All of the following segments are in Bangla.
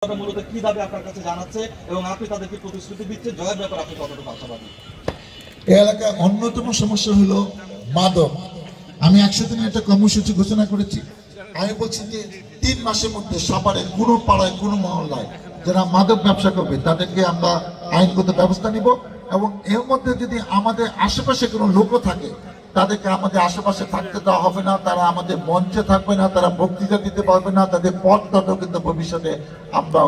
মূলত কি দাবি আপনার কাছে জানাচ্ছে এবং আপনি তাদেরকে প্রতিশ্রুতি দিচ্ছেন জয়ের ব্যাপারে আপনি কতটুকু আশাবাদী? এই এলাকায় অন্যতম সমস্যা হলো মাদক। আমি 100 দিনের একটা কর্মসূচি ঘোষণা করেছি। আমি বলছি যে 3 মাসের মধ্যে সাভারের কোনো পাড়ায় কোনো মহল্লায় যারা মাদক ব্যবসা করবে তাদেরকে আমরা আইনগত ব্যবস্থা নিব, এবং এর মধ্যে যদি আমাদের আশেপাশে কোনো লোকও থাকে তাদেরকে আমাদের আশেপাশে থাকতে দেওয়া হবে না, তারা আমাদের মঞ্চে থাকবে না, তারা বক্তৃতা দিতে পারবে না, তাদের পদ তাদের কিন্তু ভবিষ্যতে আমরা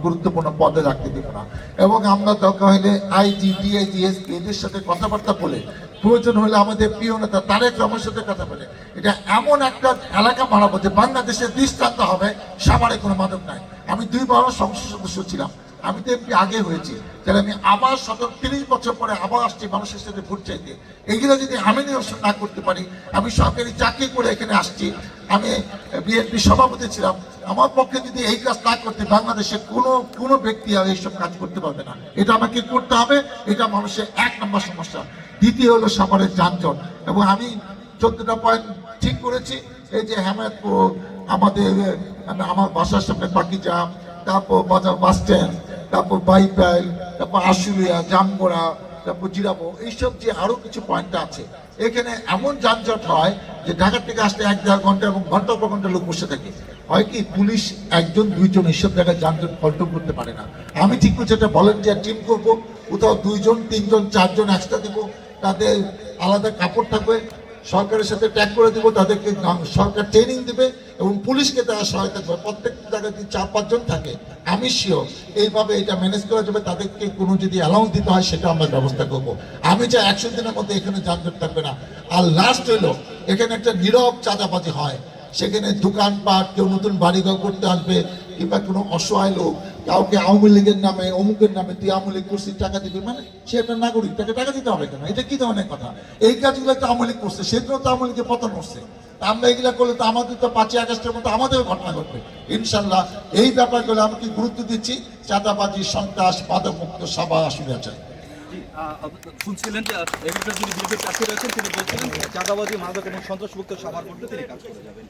গুরুত্বপূর্ণ পদে রাখতে দেবো না। এবং আমরা দরকার হলে আইজি, ডিআইজি, এসপি এদের সাথে কথাবার্তা বলে, প্রয়োজন হলে আমাদের প্রিয় নেতা তারেক রহমানের সাথে কথা বলে এটা এমন একটা এলাকা বানাবো যে বাংলাদেশের দৃষ্টান্ত হবে সাভারে কোনো মাদক নাই। আমি 2 বার সংসদ সদস্য ছিলাম, আমি তো এমপি আগে হয়েছি, তাহলে আমি আবার 30 বছর পরে আবার আসছি মানুষের সাথে ভোট চাইতে। এইগুলো যদি আমি না করতে পারি, আমি সরকারি চাকরি করে এখানে আসছি, আমি বিএনপি সভাপতি ছিলাম, আমার পক্ষে যদি এই কাজ না করতে বাংলাদেশে কোনো ব্যক্তি আর এইসব কাজ করতে পারবে না। এটা আমাকে করতে হবে, এটা মানুষের 1 নম্বর সমস্যা। দ্বিতীয় হলো সাভারের যানজট, এবং আমি 14টা পয়েন্ট ঠিক করেছি। এই যে হেমায়তপুর, আমাদের আমার বাসার সামনে বাগিচা, তারপর বাজার বাস স্ট্যান্ড, তারপর বাইপাইল, তারপর আশুলিয়া, জামগড়া, তারপর জিরাবো, এইসব যে আরো কিছু পয়েন্ট আছে, এখানে এমন যানজট হয় যে ঢাকা থেকে আসতে 1-1.5 ঘন্টা এবং ঘন্টার পর ঘন্টা লোক বসে থাকে। হয় কি, পুলিশ 1-2 জন এইসব জায়গায় যানজট কন্ট্রোল করতে পারে না। আমি ঠিক করছি একটা ভলেন্টিয়ার টিম করবো, কোথাও 2 জন 3 জন 4 জন এক্সট্রা দিব, তাদের আলাদা কাপড় থাকবে, সরকারের সাথে ট্যাগ করে দিব, তাদেরকে সরকার ট্রেনিং দেবে এবং পুলিশকে তারা সহায়তা করবে। প্রত্যেক জায়গায় যদি 4-5 জন থাকে, আমি শিওর এইভাবে এটা ম্যানেজ করা যাবে। তাদেরকে কোনো যদি অ্যালাউন্স দিতে হয় সেটা আমরা ব্যবস্থা করব। আমি চাই 100 দিনের মধ্যে এখানে যানজট থাকবে না। আর লাস্ট হলো, এখানে একটা নীরব চাঁদাবাজি হয়, সেখানে দোকানপাট, কেউ নতুন বাড়িঘর করতে আসবে কিংবা কোনো অসহায় লোক কাউকে আওয়ামী লীগের নামে, অমুকের নামে, তুই আওয়ামী লীগ করছিস টাকা দিবি, মানে সে একটা নাগরিক, তাকে টাকা দিতে হবে কেন? এটা কি ধরনের কথা? এই কাজগুলো তো আওয়ামী লীগ করছে, সেজন্য তো আওয়ামী লীগের পতন হচ্ছে। আমরা এগুলা করলে তো আমাদের তো 5ই আগস্টের মতো আমাদেরও ঘটনা ঘটবে ইনশাল্লাহ। এই ব্যাপারগুলো আমি কি গুরুত্ব দিচ্ছি, চাঁদাবাজি, সন্ত্রাস, মাদক মুক্ত সাভার আসলে চাই। শুনছিলেন যে এখানকার যিনি বিএনপি প্রার্থী রয়েছেন তিনি বলছিলেন চাঁদাবাজি, মাদক এবং সন্ত্রাসমুক্ত সাভার করতে তিনি কাজ করে যাবেন।